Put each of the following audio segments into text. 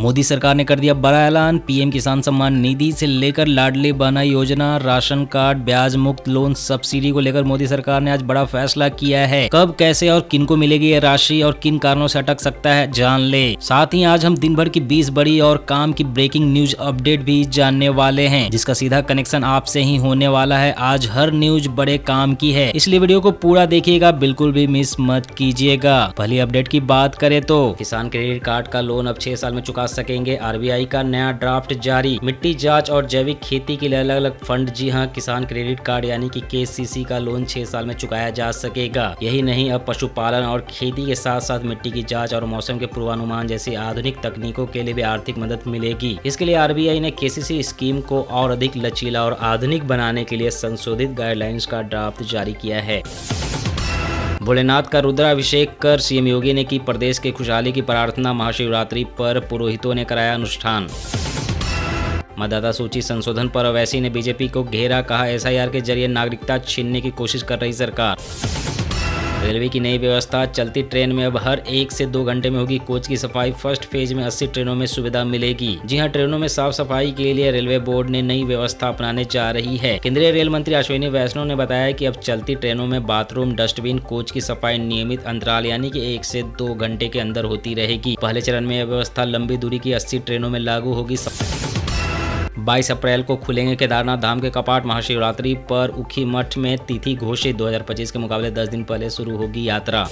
मोदी सरकार ने कर दिया बड़ा ऐलान। पीएम किसान सम्मान निधि से लेकर लाडली बहना योजना, राशन कार्ड, ब्याज मुक्त लोन सब्सिडी को लेकर मोदी सरकार ने आज बड़ा फैसला किया है। कब, कैसे और किनको मिलेगी ये राशि और किन कारणों से अटक सकता है, जान ले। साथ ही आज हम दिन भर की 20 बड़ी और काम की ब्रेकिंग न्यूज अपडेट भी जानने वाले हैं, जिसका सीधा कनेक्शन आपसे ही होने वाला है। आज हर न्यूज बड़े काम की है, इसलिए वीडियो को पूरा देखिएगा, बिल्कुल भी मिस मत कीजिएगा। पहली अपडेट की बात करें तो किसान क्रेडिट कार्ड का लोन अब 6 साल में चुका सकेंगे। आरबीआई का नया ड्राफ्ट जारी। मिट्टी जांच और जैविक खेती के लिए अलग अलग फंड। जी हां, किसान क्रेडिट कार्ड यानी कि केसीसी का लोन 6 साल में चुकाया जा सकेगा। यही नहीं, अब पशुपालन और खेती के साथ साथ मिट्टी की जांच और मौसम के पूर्वानुमान जैसी आधुनिक तकनीकों के लिए भी आर्थिक मदद मिलेगी। इसके लिए आरबीआई ने केसीसी स्कीम को और अधिक लचीला और आधुनिक बनाने के लिए संशोधित गाइडलाइंस का ड्राफ्ट जारी किया है। भोलेनाथ का रुद्राभिषेक कर सीएम योगी ने की प्रदेश के खुशहाली की प्रार्थना। महाशिवरात्रि पर पुरोहितों ने कराया अनुष्ठान। मतदाता सूची संशोधन पर ओवैसी ने बीजेपी को घेरा, कहा एसआईआर के जरिए नागरिकता छीनने की कोशिश कर रही सरकार। रेलवे की नई व्यवस्था। चलती ट्रेन में अब हर 1 से 2 घंटे में होगी कोच की सफाई। फर्स्ट फेज में 80 ट्रेनों में सुविधा मिलेगी। जी हां, ट्रेनों में साफ सफाई के लिए रेलवे बोर्ड ने नई व्यवस्था अपनाने जा रही है। केंद्रीय रेल मंत्री अश्विनी वैष्णव ने बताया कि अब चलती ट्रेनों में बाथरूम, डस्टबिन, कोच की सफाई नियमित अंतराल यानी कि 1 से 2 घंटे के अंदर होती रहेगी। पहले चरण में यह व्यवस्था लंबी दूरी की 80 ट्रेनों में लागू होगी। 22 अप्रैल को खुलेंगे केदारनाथ धाम के कपाट। महाशिवरात्रि पर उखी मठ में तिथि घोषित। 2025 के मुकाबले 10 दिन पहले शुरू होगी यात्रा।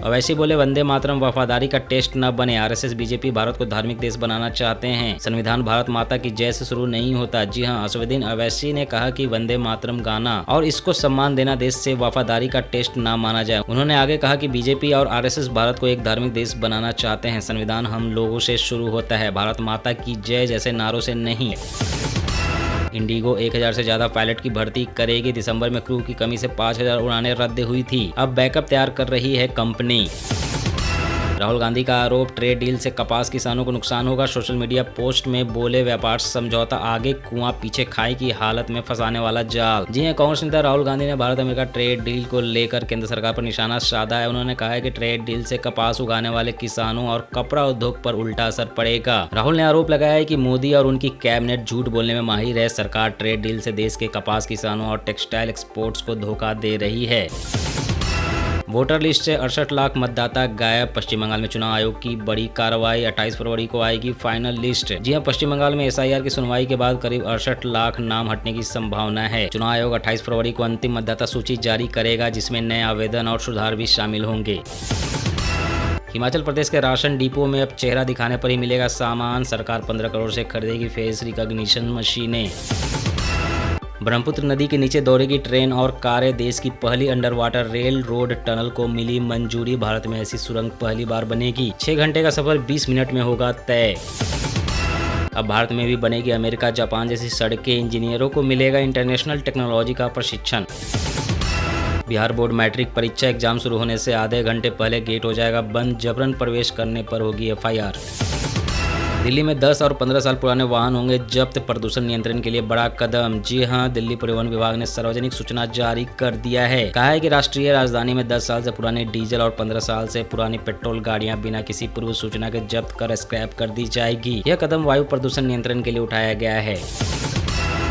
ओवैसी बोले वंदे मातरम वफादारी का टेस्ट न बने। आरएसएस बीजेपी भारत को धार्मिक देश बनाना चाहते हैं। संविधान भारत माता की जय से शुरू नहीं होता। जी हां, असदुद्दीन ओवैसी ने कहा कि वंदे मातरम गाना और इसको सम्मान देना देश से वफादारी का टेस्ट न माना जाए। उन्होंने आगे कहा कि बीजेपी और आरएसएस भारत को एक धार्मिक देश बनाना चाहते हैं। संविधान हम लोगों से शुरू होता है, भारत माता की जय जैसे नारों से नहीं। इंडिगो 1000 से ज्यादा पायलट की भर्ती करेगी। दिसंबर में क्रू की कमी से 5000 उड़ानें रद्द हुई थी। अब बैकअप तैयार कर रही है कंपनी। राहुल गांधी का आरोप, ट्रेड डील से कपास किसानों को नुकसान होगा। सोशल मीडिया पोस्ट में बोले व्यापार समझौता आगे, कुआं पीछे खाई की हालत में फंसाने वाला जाल। जी हां, कांग्रेस नेता राहुल गांधी ने भारत अमेरिका ट्रेड डील को लेकर केंद्र सरकार पर निशाना साधा है। उन्होंने कहा है कि ट्रेड डील से कपास उगाने वाले किसानों और कपड़ा उद्योग पर उल्टा असर पड़ेगा। राहुल ने आरोप लगाया है कि मोदी और उनकी कैबिनेट झूठ बोलने में माहिर है। सरकार ट्रेड डील से देश के कपास किसानों और टेक्सटाइल एक्सपोर्ट्स को धोखा दे रही है। वोटर लिस्ट से 68 लाख मतदाता गायब। पश्चिम बंगाल में चुनाव आयोग की बड़ी कार्रवाई। 28 फरवरी को आएगी फाइनल लिस्ट। जी हां, पश्चिम बंगाल में एसआईआर की सुनवाई के बाद करीब 68 लाख नाम हटने की संभावना है। चुनाव आयोग 28 फरवरी को अंतिम मतदाता सूची जारी करेगा, जिसमें नए आवेदन और सुधार भी शामिल होंगे। हिमाचल प्रदेश के राशन डिपो में अब चेहरा दिखाने पर ही मिलेगा सामान। सरकार 15 करोड़ से खरीदेगी फेस रिकॉग्निशन मशीनें। ब्रह्मपुत्र नदी के नीचे दौड़ेगी ट्रेन और कारें। देश की पहली under water rail road tunnel को मिली मंजूरी। भारत में ऐसी सुरंग पहली बार बनेगी। 6 घंटे का सफर 20 मिनट में होगा तय। अब भारत में भी बनेगी अमेरिका जापान जैसी सड़कें। इंजीनियरों को मिलेगा इंटरनेशनल टेक्नोलॉजी का प्रशिक्षण। बिहार बोर्ड मैट्रिक परीक्षा एग्जाम शुरू होने से आधे घंटे पहले गेट हो जाएगा बंद। जबरन प्रवेश करने पर होगी एफआईआर। दिल्ली में 10 और 15 साल पुराने वाहन होंगे जब्त। प्रदूषण नियंत्रण के लिए बड़ा कदम। जी हां, दिल्ली परिवहन विभाग ने सार्वजनिक सूचना जारी कर दिया है। कहा है कि राष्ट्रीय राजधानी में 10 साल से पुराने डीजल और 15 साल से पुरानी पेट्रोल गाड़ियां बिना किसी पूर्व सूचना के जब्त कर स्क्रैप कर दी जाएगी। यह कदम वायु प्रदूषण नियंत्रण के लिए उठाया गया है।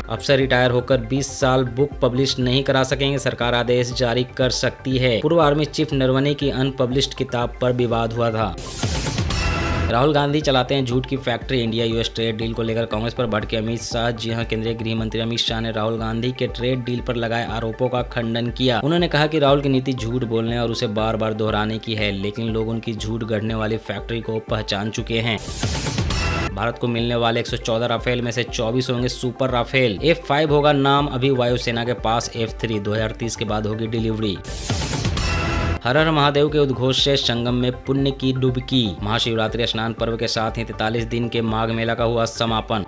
अफसर रिटायर होकर 20 साल बुक पब्लिश नहीं करा सकेंगे, सरकार आदेश जारी कर सकती है। पूर्व आर्मी चीफ नरवणे की अनपब्लिश्ड किताब पर विवाद हुआ था। राहुल गांधी चलाते हैं झूठ की factory. India US trade deal को लेकर कांग्रेस पर भड़के अमित शाह। जी हां, केंद्रीय गृह मंत्री अमित शाह ने राहुल गांधी के ट्रेड डील पर लगाए आरोपों का खंडन किया। उन्होंने कहा कि राहुल की नीति झूठ बोलने और उसे बार बार दोहराने की है, लेकिन लोग उनकी झूठ गढ़ने वाली फैक्ट्री को पहचान चुके हैं। भारत को मिलने वाले 114 राफेल में से 24 होंगे सुपर राफेल। F5 होगा नाम। अभी वायुसेना के पास F3। 2030 के बाद होगी डिलीवरी। हर हर महादेव के उद्घोष से संगम में पुण्य की डुबकी। महाशिवरात्रि स्नान पर्व के साथ ही 43 दिन के माघ मेला का हुआ समापन।